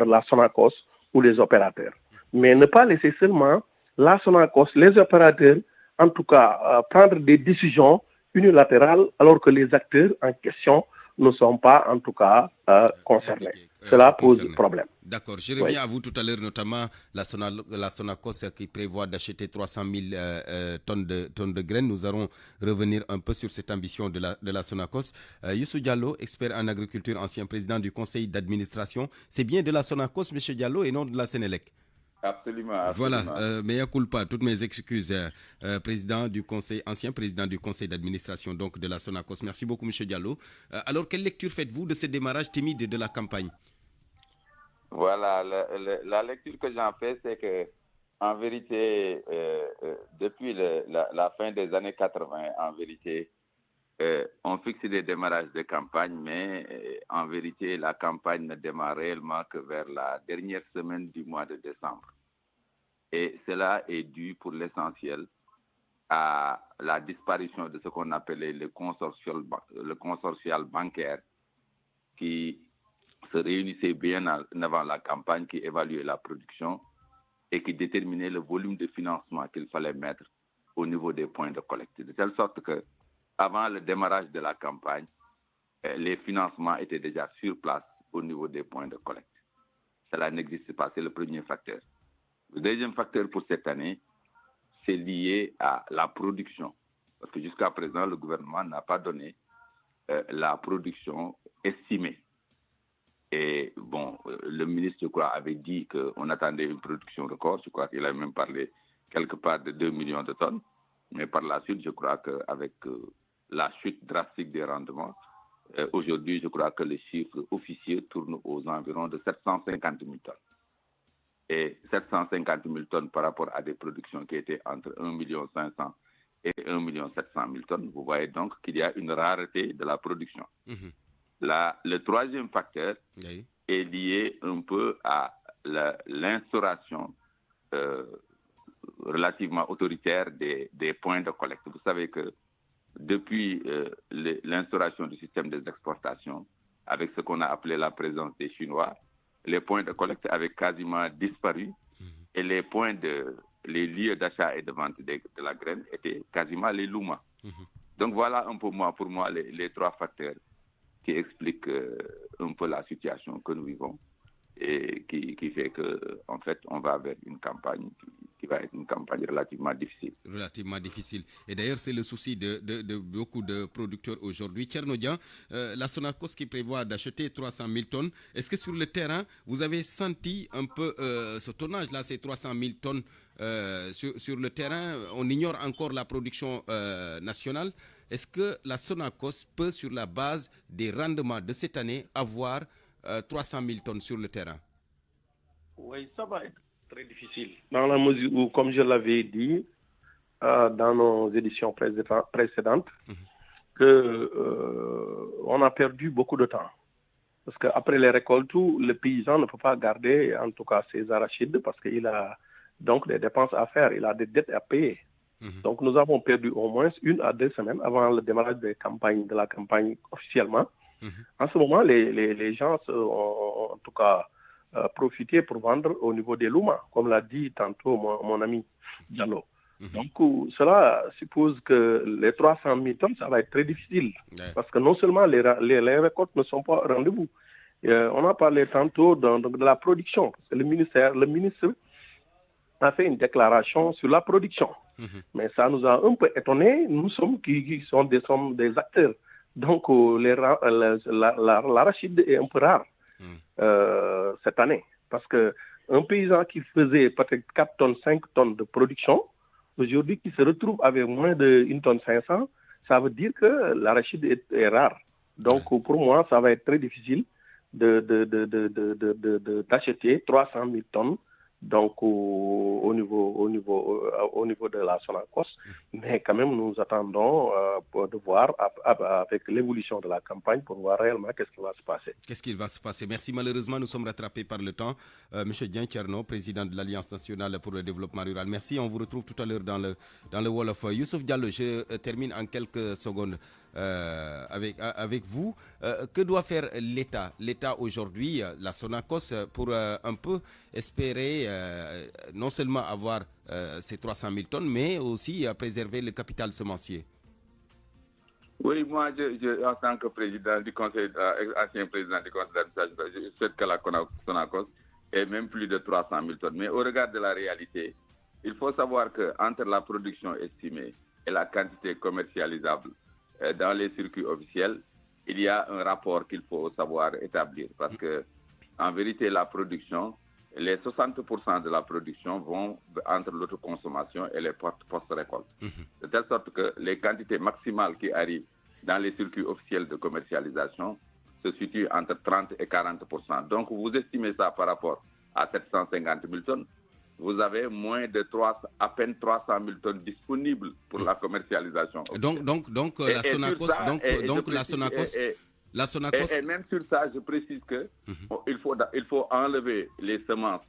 la Sonacos ou les opérateurs. Mais ne pas laisser seulement la Sonacos, les opérateurs, en tout cas prendre des décisions unilatérales alors que les acteurs en question ne sont pas en tout cas concernés. Cela pose problème. D'accord. Je reviens à vous tout à l'heure, notamment la Sonacos qui prévoit d'acheter 300 000 tonnes de graines. Nous allons revenir un peu sur cette ambition de la Sonacos. Youssou Diallo, expert en agriculture, ancien président du conseil d'administration. C'est bien de la Sonacos, M. Diallo, et non de la Sénélec. Absolument. Voilà, mea culpa, toutes mes excuses, ancien président du conseil d'administration donc de la Sonacos. Merci beaucoup, M. Diallo. Alors, quelle lecture faites-vous de ce démarrage timide de la campagne? Voilà, la lecture que j'en fais, c'est que, en vérité, depuis la fin des années 80, en vérité, on fixe des démarrages de campagne, mais en vérité, la campagne ne démarre réellement que vers la dernière semaine du mois de décembre. Et cela est dû pour l'essentiel à la disparition de ce qu'on appelait le consortial bancaire qui se réunissait bien avant la campagne, qui évaluait la production et qui déterminait le volume de financement qu'il fallait mettre au niveau des points de collecte, de telle sorte que avant le démarrage de la campagne, les financements étaient déjà sur place au niveau des points de collecte. Cela n'existe pas, c'est le premier facteur. Le deuxième facteur pour cette année, c'est lié à la production. Parce que jusqu'à présent, le gouvernement n'a pas donné la production estimée. Et bon, le ministre, je crois, avait dit qu'on attendait une production record. Je crois qu'il a même parlé quelque part de 2 millions de tonnes. Mais par la suite, je crois qu'avec la chute drastique des rendements, aujourd'hui, je crois que les chiffres officiels tournent aux environs de 750 000 tonnes. Et 750 000 tonnes par rapport à des productions qui étaient entre 1,5 million et 1,7 million tonnes, vous voyez donc qu'il y a une rareté de la production. Le troisième facteur est lié un peu à l'instauration relativement autoritaire des points de collecte. Vous savez que depuis l'instauration du système des exportations, avec ce qu'on a appelé la présence des Chinois, les points de collecte avaient quasiment disparu et les lieux d'achat et de vente de la graine étaient quasiment les Luma. Donc voilà un peu pour moi les trois facteurs qui expliquent un peu la situation que nous vivons et qui fait qu'en fait on va vers une campagne qui va être une campagne relativement difficile. Relativement difficile. Et d'ailleurs, c'est le souci de beaucoup de producteurs aujourd'hui. Thierno Dian, la Sonacos qui prévoit d'acheter 300 000 tonnes, est-ce que sur le terrain, vous avez senti un peu ce tonnage-là, ces 300 000 tonnes sur le terrain? On ignore encore la production nationale. Est-ce que la Sonacos peut, sur la base des rendements de cette année, avoir 300 000 tonnes sur le terrain? Oui, ça va être très difficile. Dans la mesure où, comme je l'avais dit dans nos éditions précédentes, on a perdu beaucoup de temps. Parce qu'après les récoltes, le paysan ne peut pas garder, en tout cas, ses arachides parce qu'il a donc des dépenses à faire, il a des dettes à payer. Donc nous avons perdu au moins 1 à 2 semaines avant le démarrage de la campagne officiellement. En ce moment, les gens ont en tout cas profité pour vendre au niveau des Luma, comme l'a dit tantôt mon ami Diallo. Donc cela suppose que les 300 000 tonnes, ça va être très difficile. Parce que non seulement les récoltes ne sont pas au rendez-vous. On a parlé tantôt de la production. Parce que le ministre a fait une déclaration sur la production. Mais ça nous a un peu étonnés, nous qui sommes des acteurs. Donc l'arachide est un peu rare cette année. Parce qu'un paysan qui faisait peut-être 4 tonnes, 5 tonnes de production, aujourd'hui qui se retrouve avec moins de 1 tonne 500, ça veut dire que l'arachide est rare. Donc pour moi, ça va être très difficile d'acheter 300 000 tonnes donc au niveau de la Sonacos. Mais quand même, nous attendons de voir avec l'évolution de la campagne pour voir réellement qu'est-ce qui va se passer. Qu'est-ce qui va se passer? Merci. Malheureusement, nous sommes rattrapés par le temps. Monsieur Dian Thierno, président de l'Alliance nationale pour le développement rural. Merci. On vous retrouve tout à l'heure dans le Wolof. Youssouf Diallo, je termine en quelques secondes avec vous. Que doit faire l'État aujourd'hui, la Sonacos, pour un peu espérer non seulement avoir ces 300 000 tonnes, mais aussi préserver le capital semencier? Oui, moi, en tant que président du conseil, ancien président du conseil d'administration, je souhaite que la Sonacos ait même plus de 300 000 tonnes. Mais au regard de la réalité, il faut savoir qu'entre la production estimée et la quantité commercialisable dans les circuits officiels, il y a un rapport qu'il faut savoir établir. Parce que, en vérité, la production, les 60% de la production vont entre l'autoconsommation et les post-récolte. De telle sorte que les quantités maximales qui arrivent dans les circuits officiels de commercialisation se situent entre 30 et 40%. Donc, vous estimez ça par rapport à 750 000 tonnes. Vous avez moins de à peine 300 000 tonnes disponibles pour la commercialisation. Donc la Sonacos. Et même sur ça, je précise que il faut enlever les semences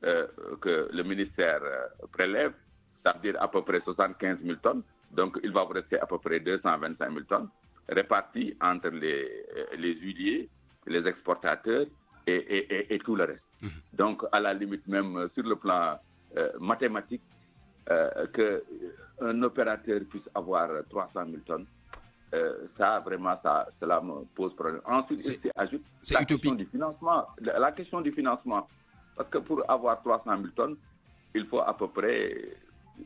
que le ministère prélève, ça veut dire à peu près 75 000 tonnes. Donc il va vous rester à peu près 225 000 tonnes réparties entre les huiliers, les exportateurs et tout le reste. Donc, à la limite, même sur le plan mathématique, qu'un opérateur puisse avoir 300 000 tonnes, ça, vraiment, cela me pose problème. Ensuite, il ajoute la question du financement. La question du financement. Parce que pour avoir 300 000 tonnes, il faut à peu près,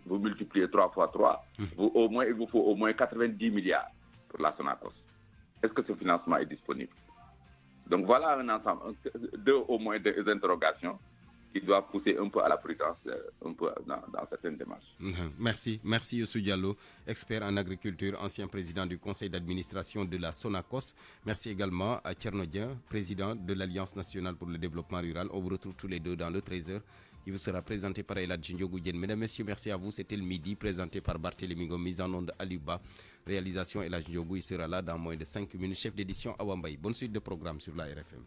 vous multipliez 3 fois 3, il vous faut au moins 90 milliards pour la Sonacos. Est-ce que ce financement est disponible? Donc voilà un ensemble, au moins des interrogations qui doivent pousser un peu à la prudence, un peu dans certaines démarches. Merci Youssou Diallo, expert en agriculture, ancien président du conseil d'administration de la Sonacos. Merci également à Thierno Dieng, président de l'Alliance nationale pour le développement rural. On vous retrouve tous les deux dans le 13h. qui vous sera présenté par Eladji Ndiogou Diène. Mesdames, Messieurs, merci à vous. C'était le midi, présenté par Barthélémy Ngom, mise en onde Aliba. Réalisation Eladji Ndiogou, il sera là dans moins de 5 minutes. Chef d'édition Awambaye. Bonne suite de programme sur la RFM.